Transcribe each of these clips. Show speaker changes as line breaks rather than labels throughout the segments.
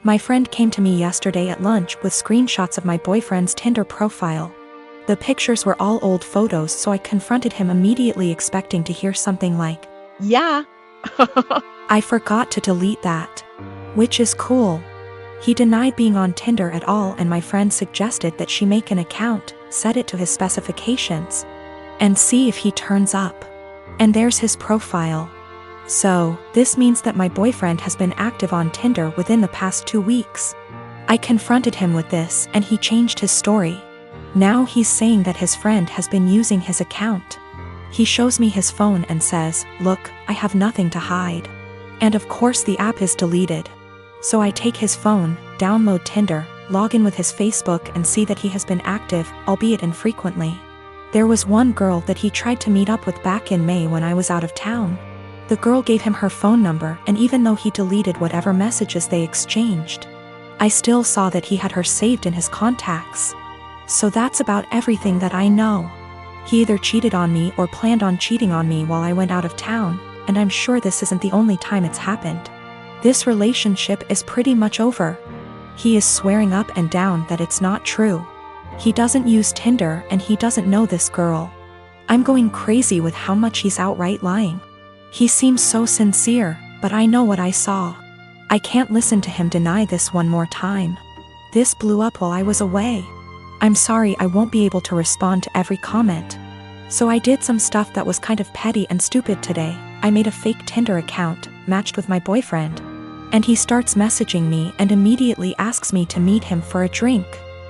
My friend came to me yesterday at lunch with screenshots of my boyfriend's Tinder profile. The pictures were all old photos, so I confronted him immediately, expecting to hear something like,
"Yeah."
"I forgot to delete that." Which is cool. He denied being on Tinder at all, and my friend suggested that she make an account, set it to his specifications, and see if he turns up. And there's his profile. So, this means that my boyfriend has been active on Tinder within the past 2 weeks. I confronted him with this, and he changed his story. Now he's saying that his friend has been using his account. He shows me his phone and says, "Look, I have nothing to hide." And of course the app is deleted. So I take his phone, download Tinder, log in with his Facebook, and see that he has been active, albeit infrequently. There was one girl that he tried to meet up with back in May when I was out of town. The girl gave him her phone number, and even though he deleted whatever messages they exchanged, I still saw that he had her saved in his contacts. So that's about everything that I know. He either cheated on me or planned on cheating on me while I went out of town, and I'm sure this isn't the only time it's happened. This relationship is pretty much over. He is swearing up and down that it's not true. He doesn't use Tinder and he doesn't know this girl. I'm going crazy with how much he's outright lying. He seems so sincere, but I know what I saw. I can't listen to him deny this one more time. This blew up while I was away. I'm sorry I won't be able to respond to every comment. So I did some stuff that was kind of petty and stupid today. I made a fake Tinder account, matched with my boyfriend. And he starts messaging me and immediately asks me to meet him for a drink.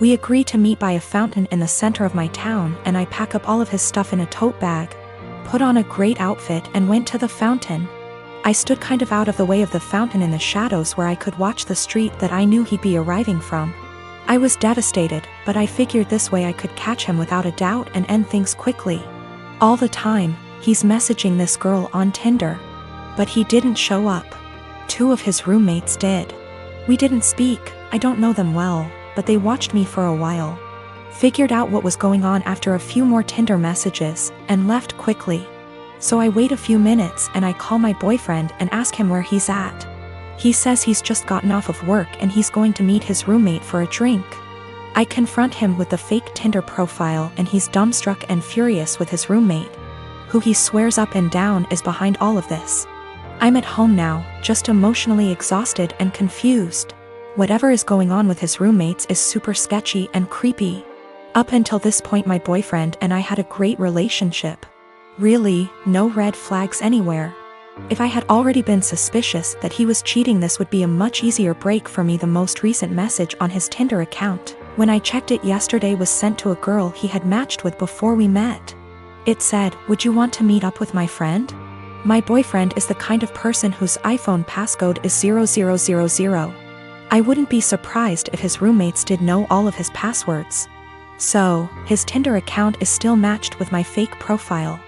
We agree to meet by a fountain in the center of my town, and I pack up all of his stuff in a tote bag, put on a great outfit, and went to the fountain. I stood kind of out of the way of the fountain in the shadows where I could watch the street that I knew he'd be arriving from. I was devastated, but I figured this way I could catch him without a doubt and end things quickly. All the time, he's messaging this girl on Tinder. But he didn't show up. 2 of his roommates did. We didn't speak, I don't know them well, but they watched me for a while. Figured out what was going on after a few more Tinder messages, and left quickly. So I wait a few minutes and I call my boyfriend and ask him where he's at. He says he's just gotten off of work and he's going to meet his roommate for a drink. I confront him with the fake Tinder profile, and he's dumbstruck and furious with his roommate, who he swears up and down is behind all of this. I'm at home now, just emotionally exhausted and confused. Whatever is going on with his roommates is super sketchy and creepy. Up until this point my boyfriend and I had a great relationship. Really, no red flags anywhere. If I had already been suspicious that he was cheating, this would be a much easier break for me. The most recent message on his Tinder account, when I checked it yesterday, was sent to a girl he had matched with before we met. It said, "Would you want to meet up with my friend?" My boyfriend is the kind of person whose iPhone passcode is 0000. I wouldn't be surprised if his roommates did know all of his passwords. So, his Tinder account is still matched with my fake profile.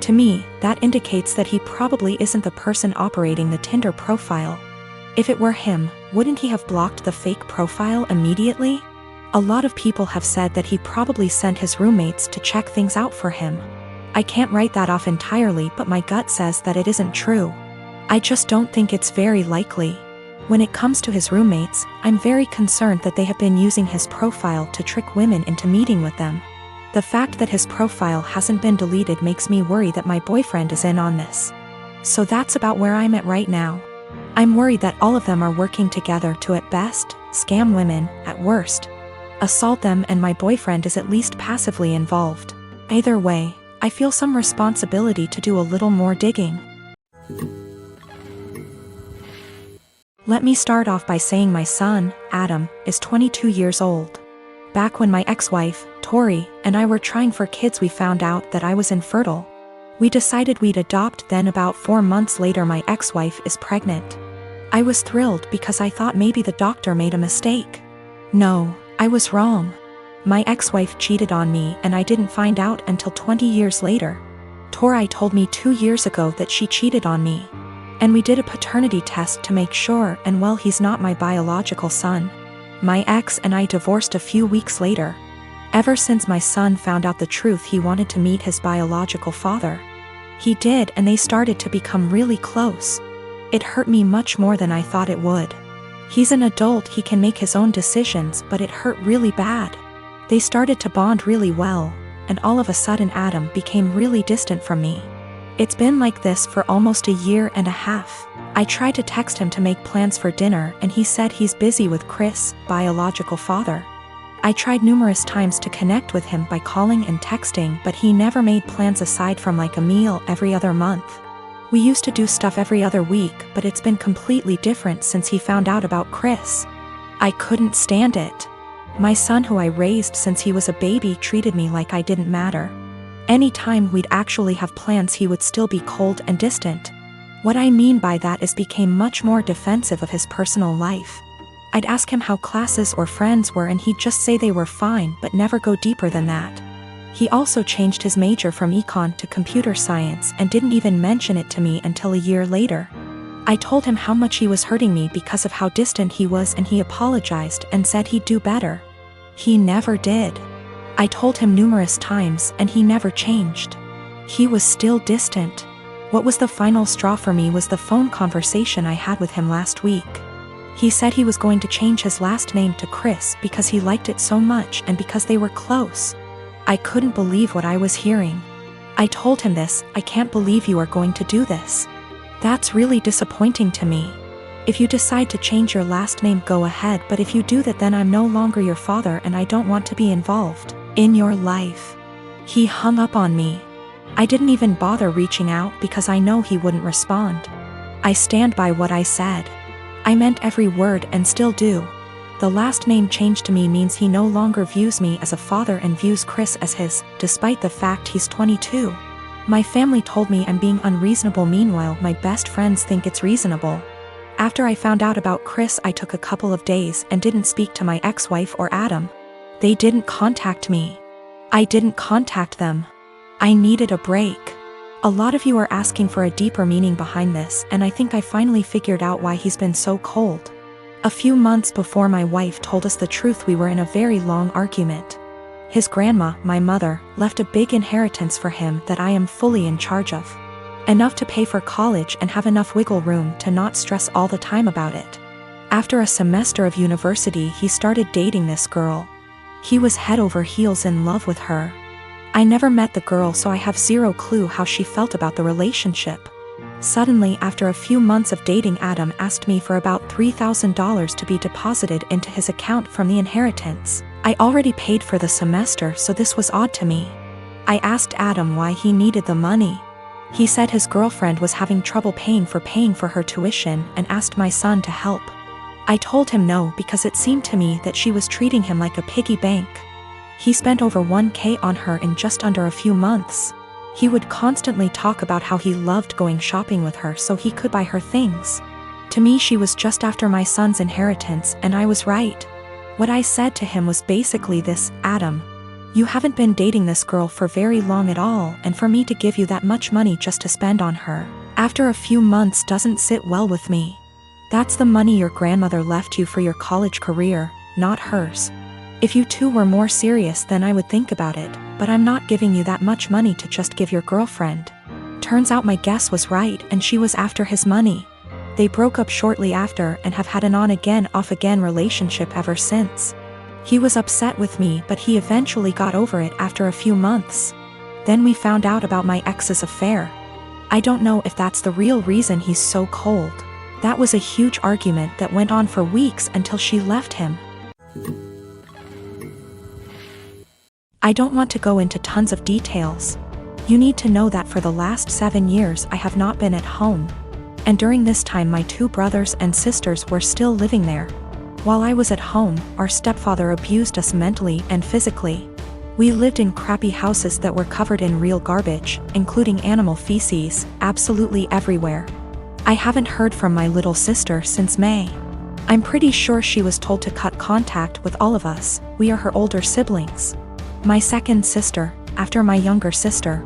To me, that indicates that he probably isn't the person operating the Tinder profile. If it were him, wouldn't he have blocked the fake profile immediately? A lot of people have said that he probably sent his roommates to check things out for him. I can't write that off entirely, but my gut says that it isn't true. I just don't think it's very likely. When it comes to his roommates, I'm very concerned that they have been using his profile to trick women into meeting with them. The fact that his profile hasn't been deleted makes me worry that my boyfriend is in on this. So that's about where I'm at right now. I'm worried that all of them are working together to, at best, scam women, at worst, assault them, and my boyfriend is at least passively involved. Either way, I feel some responsibility to do a little more digging. Let me start off by saying my son, Adam, is 22 years old. Back when my ex-wife, Tori, and I were trying for kids, we found out that I was infertile. We decided we'd adopt, then about 4 months later my ex-wife is pregnant. I was thrilled because I thought maybe the doctor made a mistake. No, I was wrong. My ex-wife cheated on me and I didn't find out until 20 years later. Tori told me 2 years ago that she cheated on me. And we did a paternity test to make sure, and well, he's not my biological son. My ex and I divorced a few weeks later. Ever since my son found out the truth, he wanted to meet his biological father. He did, and they started to become really close. It hurt me much more than I thought it would. He's an adult, he can make his own decisions, but it hurt really bad. They started to bond really well, and all of a sudden Adam became really distant from me. It's been like this for almost a year and a half. I tried to text him to make plans for dinner and he said he's busy with Chris, biological father. I tried numerous times to connect with him by calling and texting, but he never made plans aside from like a meal every other month. We used to do stuff every other week, but it's been completely different since he found out about Chris. I couldn't stand it. My son, who I raised since he was a baby, treated me like I didn't matter. Anytime we'd actually have plans, he would still be cold and distant. What I mean by that is became much more defensive of his personal life. I'd ask him how classes or friends were and he'd just say they were fine but never go deeper than that. He also changed his major from econ to computer science and didn't even mention it to me until a year later. I told him how much he was hurting me because of how distant he was and he apologized and said he'd do better. He never did. I told him numerous times and he never changed. He was still distant. What was the final straw for me was the phone conversation I had with him last week. He said he was going to change his last name to Chris because he liked it so much and because they were close. I couldn't believe what I was hearing. I told him this. I can't believe you are going to do this. That's really disappointing to me. If you decide to change your last name, go ahead, but if you do that, then I'm no longer your father and I don't want to be involved in your life. He hung up on me. I didn't even bother reaching out because I know he wouldn't respond. I stand by what I said. I meant every word and still do. The last name change to me means he no longer views me as a father and views Chris as his, despite the fact he's 22. My family told me I'm being unreasonable, meanwhile my best friends think it's reasonable. After I found out about Chris, I took a couple of days and didn't speak to my ex-wife or Adam. They didn't contact me. I didn't contact them. I needed a break. A lot of you are asking for a deeper meaning behind this, and I think I finally figured out why he's been so cold. A few months before my wife told us the truth, we were in a very long argument. His grandma, my mother, left a big inheritance for him that I am fully in charge of. Enough to pay for college and have enough wiggle room to not stress all the time about it. After a semester of university, he started dating this girl. He was head over heels in love with her. I never met the girl, so I have zero clue how she felt about the relationship. Suddenly, after a few months of dating, Adam asked me for about $3,000 to be deposited into his account from the inheritance. I already paid for the semester, so this was odd to me. I asked Adam why he needed the money. He said his girlfriend was having trouble paying for her tuition and asked my son to help. I told him no because it seemed to me that she was treating him like a piggy bank. He spent over $1,000 on her in just under a few months. He would constantly talk about how he loved going shopping with her so he could buy her things. To me, she was just after my son's inheritance, and I was right. What I said to him was basically this: Adam, you haven't been dating this girl for very long at all, and for me to give you that much money just to spend on her after a few months doesn't sit well with me. That's the money your grandmother left you for your college career, not hers. If you two were more serious, then I would think about it, but I'm not giving you that much money to just give your girlfriend. Turns out my guess was right, and she was after his money. They broke up shortly after and have had an on-again, off-again relationship ever since. He was upset with me, but he eventually got over it after a few months. Then we found out about my ex's affair. I don't know if that's the real reason he's so cold. That was a huge argument that went on for weeks until she left him. I don't want to go into tons of details. You need to know that for the last 7 years I have not been at home. And during this time my 2 brothers and sisters were still living there. While I was at home, our stepfather abused us mentally and physically. We lived in crappy houses that were covered in real garbage, including animal feces, absolutely everywhere. I haven't heard from my little sister since May. I'm pretty sure she was told to cut contact with all of us. We are her older siblings. My second sister, after my younger sister,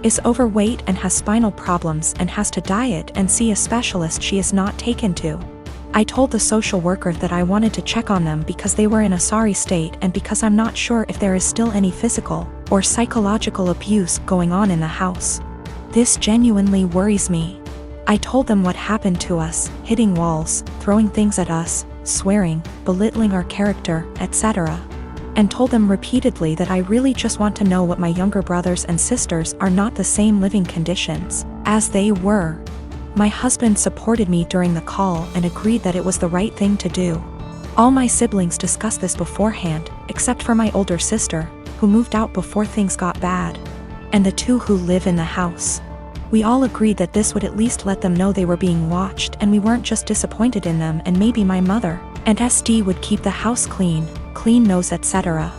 is overweight and has spinal problems and has to diet and see a specialist she is not taken to. I told the social worker that I wanted to check on them because they were in a sorry state and because I'm not sure if there is still any physical or psychological abuse going on in the house. This genuinely worries me. I told them what happened to us, hitting walls, throwing things at us, swearing, belittling our character, etc. And told them repeatedly that I really just want to know what my younger brothers and sisters are not the same living conditions as they were. My husband supported me during the call and agreed that it was the right thing to do. All my siblings discussed this beforehand, except for my older sister, who moved out before things got bad, and the two who live in the house. We all agreed that this would at least let them know they were being watched and we weren't just disappointed in them, and maybe my mother and SD would keep the house clean nose, etc.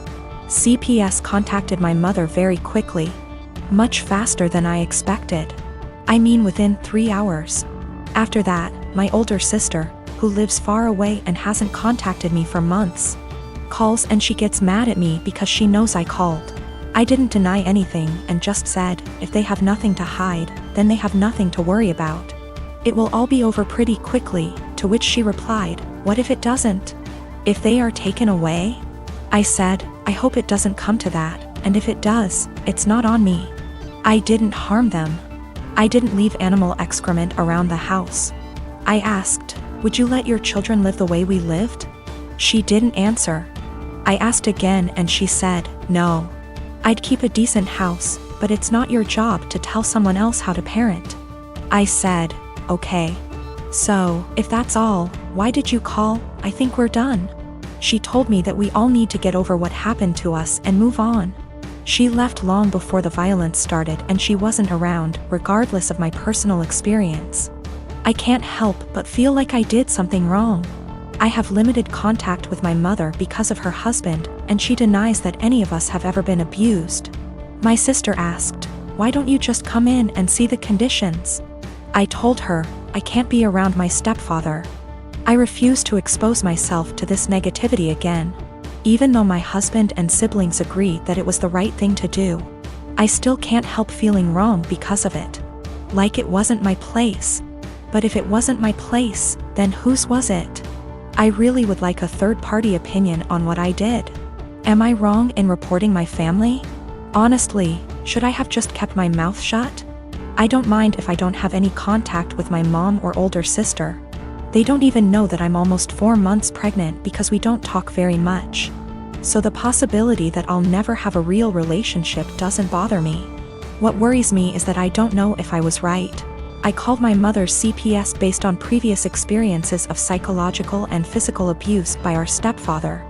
CPS contacted my mother very quickly. Much faster than I expected. I mean within 3 hours. After that, my older sister, who lives far away and hasn't contacted me for months, calls and she gets mad at me because she knows I called. I didn't deny anything and just said, if they have nothing to hide, then they have nothing to worry about. It will all be over pretty quickly, to which she replied, what if it doesn't? If they are taken away? I said, I hope it doesn't come to that, and if it does, it's not on me. I didn't harm them. I didn't leave animal excrement around the house. I asked, would you let your children live the way we lived? She didn't answer. I asked again and she said, no. I'd keep a decent house, but it's not your job to tell someone else how to parent. I said, okay. So, if that's all, why did you call? I think we're done. She told me that we all need to get over what happened to us and move on. She left long before the violence started and she wasn't around, regardless of my personal experience. I can't help but feel like I did something wrong. I have limited contact with my mother because of her husband, and she denies that any of us have ever been abused. My sister asked, why don't you just come in and see the conditions? I told her, I can't be around my stepfather. I refuse to expose myself to this negativity again. Even though my husband and siblings agree that it was the right thing to do, I still can't help feeling wrong because of it. Like it wasn't my place. But if it wasn't my place, then whose was it? I really would like a third-party opinion on what I did. Am I wrong in reporting my family? Honestly, should I have just kept my mouth shut? I don't mind if I don't have any contact with my mom or older sister. They don't even know that I'm almost 4 months pregnant because we don't talk very much. So the possibility that I'll never have a real relationship doesn't bother me. What worries me is that I don't know if I was right. I called my mother's CPS based on previous experiences of psychological and physical abuse by our stepfather.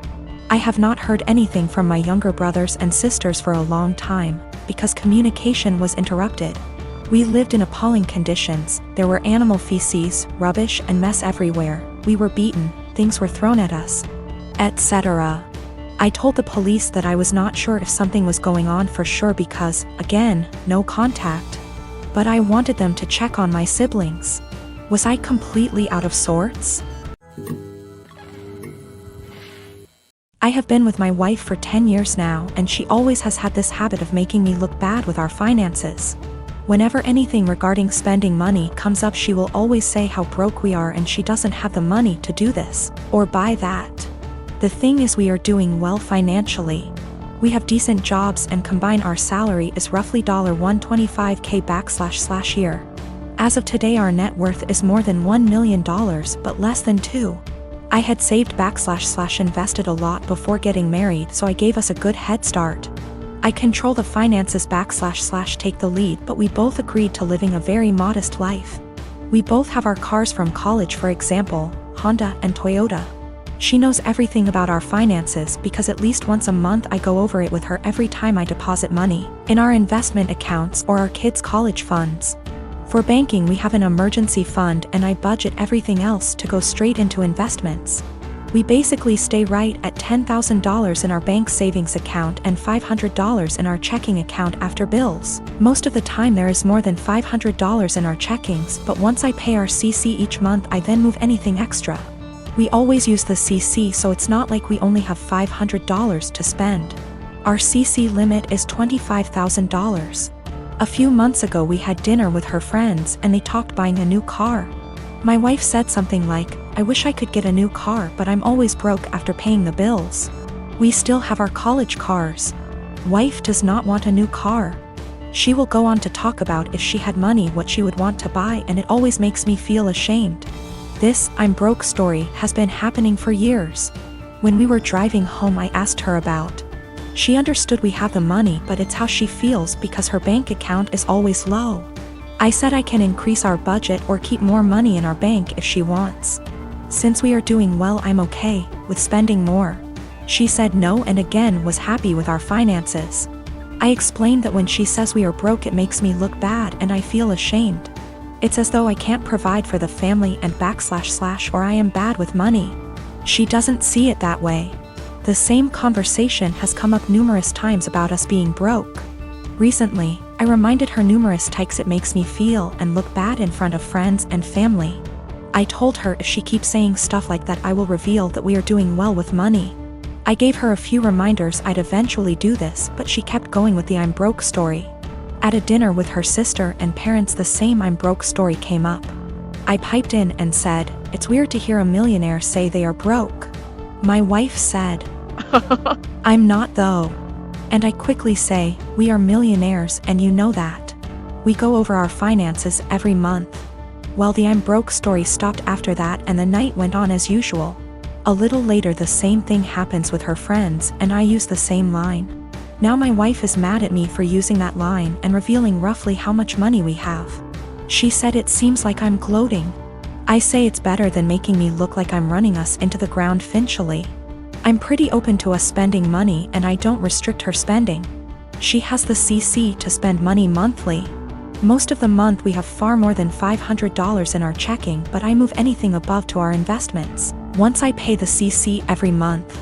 I have not heard anything from my younger brothers and sisters for a long time, because communication was interrupted. We lived in appalling conditions. There were animal feces, rubbish and mess everywhere. We were beaten, things were thrown at us, etc. I told the police that I was not sure if something was going on for sure because, again, no contact. But I wanted them to check on my siblings. Was I completely out of sorts? I have been with my wife for 10 years now, and she always has had this habit of making me look bad with our finances. Whenever anything regarding spending money comes up, she will always say how broke we are and she doesn't have the money to do this or buy that. The thing is, we are doing well financially. We have decent jobs and combine our salary is roughly $125K year. As of today, our net worth is more than $1 million but less than 2. I had saved invested a lot before getting married, so I gave us a good head start. I control the finances take the lead, but we both agreed to living a very modest life. We both have our cars from college, for example, Honda and Toyota. She knows everything about our finances because at least once a month I go over it with her every time I deposit money in our investment accounts or our kids' college funds. For banking, we have an emergency fund and I budget everything else to go straight into investments. We basically stay right at $10,000 in our bank savings account and $500 in our checking account after bills. Most of the time there is more than $500 in our checkings, but once I pay our CC each month, I then move anything extra. We always use the CC, so it's not like we only have $500 to spend. Our CC limit is $25,000. A few months ago we had dinner with her friends and they talked buying a new car. My wife said something like, I wish I could get a new car, but I'm always broke after paying the bills. We still have our college cars. Wife does not want a new car. She will go on to talk about if she had money what she would want to buy, and it always makes me feel ashamed. This "I'm broke" story has been happening for years. When we were driving home, I asked her about. She understood we have the money, but it's how she feels because her bank account is always low. I said I can increase our budget or keep more money in our bank if she wants. Since we are doing well, I'm okay with spending more. She said no and again was happy with our finances. I explained that when she says we are broke, it makes me look bad and I feel ashamed. It's as though I can't provide for the family and / or I am bad with money. She doesn't see it that way. The same conversation has come up numerous times about us being broke. Recently, I reminded her numerous times it makes me feel and look bad in front of friends and family. I told her if she keeps saying stuff like that, I will reveal that we are doing well with money. I gave her a few reminders I'd eventually do this, but she kept going with the "I'm broke" story. At a dinner with her sister and parents, the same "I'm broke" story came up. I piped in and said, "It's weird to hear a millionaire say they are broke." My wife said, "I'm not though." And I quickly say, "We are millionaires and you know that. We go over our finances every month." Well, the "I'm broke" story stopped after that and the night went on as usual. A little later, the same thing happens with her friends and I use the same line. Now my wife is mad at me for using that line and revealing roughly how much money we have. She said it seems like I'm gloating. I say it's better than making me look like I'm running us into the ground financially. I'm pretty open to us spending money and I don't restrict her spending. She has the CC to spend money monthly. Most of the month we have far more than $500 in our checking, but I move anything above to our investments. Once I pay the CC every month,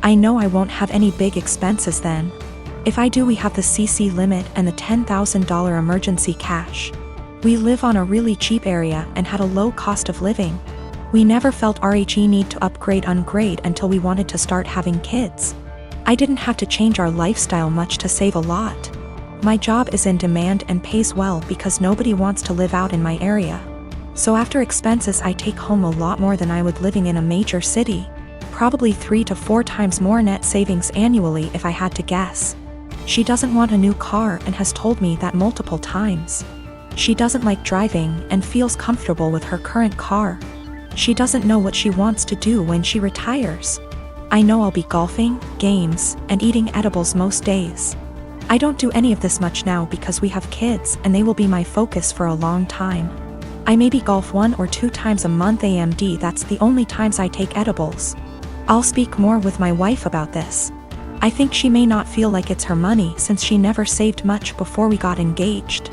I know I won't have any big expenses then. If I do, we have the CC limit and the $10,000 emergency cash. We live on a really cheap area and had a low cost of living. We never felt RHE need to upgrade until we wanted to start having kids. I didn't have to change our lifestyle much to save a lot. My job is in demand and pays well because nobody wants to live out in my area. So after expenses, I take home a lot more than I would living in a major city. Probably 3 to 4 times more net savings annually if I had to guess. She doesn't want a new car and has told me that multiple times. She doesn't like driving and feels comfortable with her current car. She doesn't know what she wants to do when she retires. I know I'll be golfing, games, and eating edibles most days. I don't do any of this much now because we have kids and they will be my focus for a long time. I maybe golf 1 or 2 times a month AMD, that's the only times I take edibles. I'll speak more with my wife about this. I think she may not feel like it's her money since she never saved much before we got engaged.